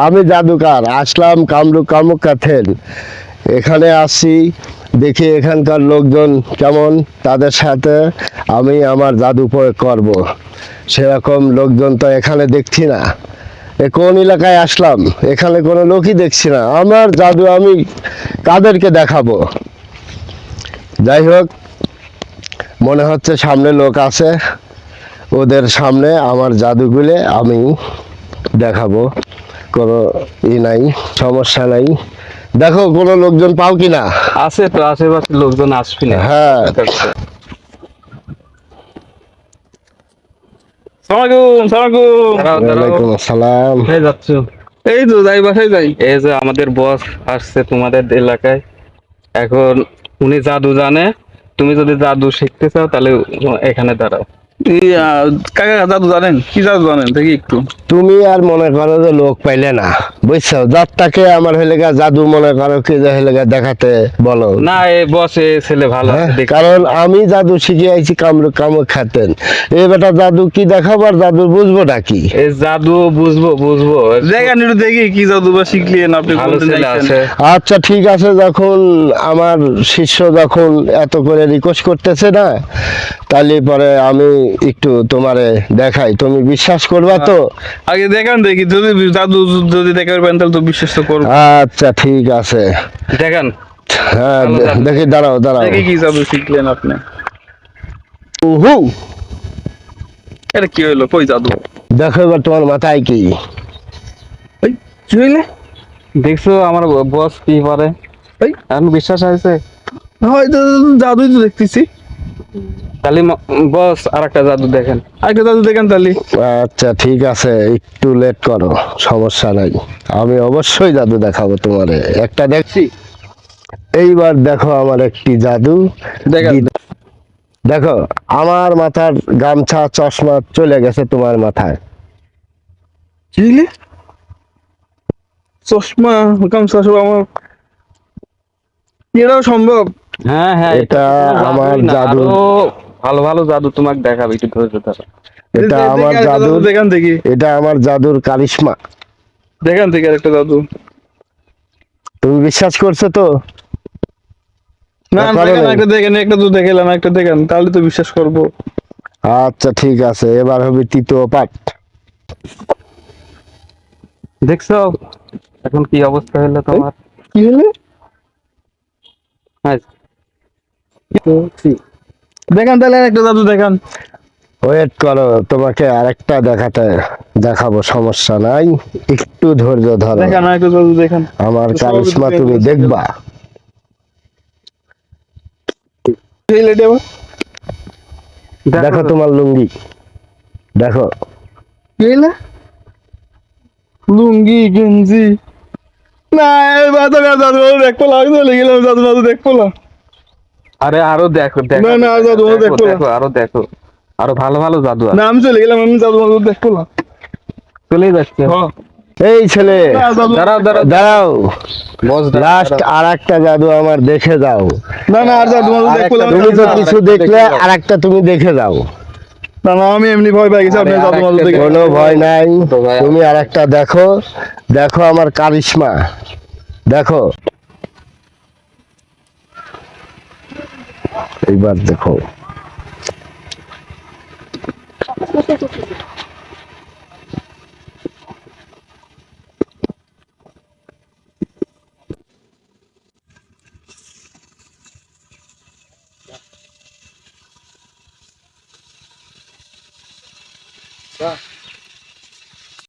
আমি জাদুকার আসলাম কামরূপ কামুকাথেন। এখানে আসছি দেখি এখানকার লোকজন কেমন, তাদের সাথে আমি আমার জাদু প্রয়োগ করব। সেরকম লোকজন তো এখানে দেখছি না। কোন এলাকায় আসলাম, এখানে কোনো লোকই দেখছি না। আমার জাদু আমি কাদেরকে দেখাবো? যাই হোক, মনে হচ্ছে সামনে লোক আছে, ওদের সামনে আমার জাদুগুলো আমি দেখাবো। কোনো নাই, সমস্যা নাই। দেখো কোনো লোকজন পাও কিনা। আছে তো, আশেপাশে লোকজন আসবি না। হ্যাঁ, ওয়ালাইকুম আসসালাম। যাচ্ছ? এই তো যাই, বাসায় যাই। এই যে আমাদের বস আসছে তোমাদের এলাকায়, এখন উনি জাদু জানে। তুমি যদি জাদু শিখতে চাও তাহলে এখানে দাঁড়াও। কাকা জাদু জানেন? কি জাদু জানেন দেখি একটু। তুমি আর মনে করো যে লোক পাইলে না, বুঝছো? যারটাকে আমার হইলে গা জাদু মনে করো কি যে হইলে গা দেখাতে বলো। না, এই বস এ ছেলে ভালো হ্যাঁ, আছে দেখি। কারণ আমি জাদু শিখে আইছি কামরূপ খাতেন। এই বেটা জাদু কি দেখাবো আর জাদু বুঝবো নাকি? এই জাদু বুঝবো। দেখেন একটু দেখি কি জাদু বা শিখলেন আপনি, ভালো বলতে ছেলে চাইছেন। আছে। আচ্ছা ঠিক আছে, যখন আমার শিষ্য যখন এত করে রিকোয়েস্ট করতেছে না, তাহলে পরে আমি একটু তোমারে দেখাই, তুমি বিশ্বাস করবা তো? আগে দেখান দেখি, যদি জাদু যদি দেখার পারেন তাহলে তো বিশ্বাস তো করবো। আচ্ছা ঠিক আছে। দেখেন হ্যাঁ, ভালো জাদু। দেখি, দাঁড়াও দাঁড়াও। দেখি কি জাদু শিখলেন আপনি। উহু, এটা কি হইলো, কই জাদু? দেখো এবার তোমার মাথায় কি। এই, কি হইলে? দেখছো আমার বস কি পারে? এই, এখন বিশ্বাস হয়েছে? হয়তো জাদুই তো দেখতেছি। তাহলে বস আর একটা জাদু দেখেন। আরেকটা জাদু দেখান তাহলে। আচ্ছা ঠিক আছে, একটু লেট করো, সমস্যা নাই। আমি অবশ্যই জাদু দেখাবো তোমারে। একটা দেখছি, এইবার দেখো আমার একটি জাদু। দেখান। দেখো আমার মাথার গামছা চশমা চলে গেছে তোমার মাথায়। কি হইলে? চশমা, গামছা সব আমার, এটাও সম্ভব? হ্যাঁ, এটা কোনো আমার জাদুই না, জাদু। আরো ভালো ভালো জাদু তোমাকে দেখাবে, একটু ধৈর্য ধরো। এটা আমার আরেকটা জাদু জাদুর, দেখান দেখি। এটা আমার জাদুর কারিশমা। দেখান দেখি আরেকটা জাদু। তুমি বিশ্বাস করছো তো? না করো দেখেন, নাই? একটা দেখেন, একটা তো দেখালাম, একটা দেখেন তাহলে তো বিশ্বাস করবো। আচ্ছা ঠিক আছে, এবার হবে তৃতীয় পাঠ। দেখছো এখন কি অবস্থা হলো তোমার? কি হলে? হ্যাঁ, দেখান তাহলে একটা জাদু দেখান। ওয়েট করো, তোমাকে আরেকটা দেখাবো, সমস্যা নাই, একটু ধৈর্য ধরো। দেখান আরেকটা জাদু দেখান। আমার তো সবই তো কারিশমা দেখে তুমি নিয়েছি। দেখবা। এই লেডি আবার দেখো তোমার লুঙ্গি, দেখো। কি হইলে? লুঙ্গি গেঞ্জি? না, এবার তো জাদু দেখবো না, আমি চলে গেলাম, জাদু দেখবো না। আরে আরো দেখো না না, আর জাদু দেখবো না। আরো দেখো, আরো ভালো ভালো জাদু না, আছে। আমি চলে গেলাম, আমি জাদু দেখবো না। চলে যাচ্ছে। হ্যাঁ। এই ছেলে, না, জাদু দাঁড়াও, বস লাস্ট আর একটা জাদু আমার দেখে যাও। না না, আর জাদু দেখবো না। তুমি তো না, কিছু আরেকটা দেখলে, দেখে যাও। আর একটা তুমি দেখে যাও। না না, আমি এমনি ভয় পেয়ে গেছি, আপনি আরে, জাদু আরেকটা দেখে। কোনো ভয় নাই, তো ভাই, তুমি আর একটা দেখো। দেখো আমার কারিশমা, দেখো। এইবার দেখো।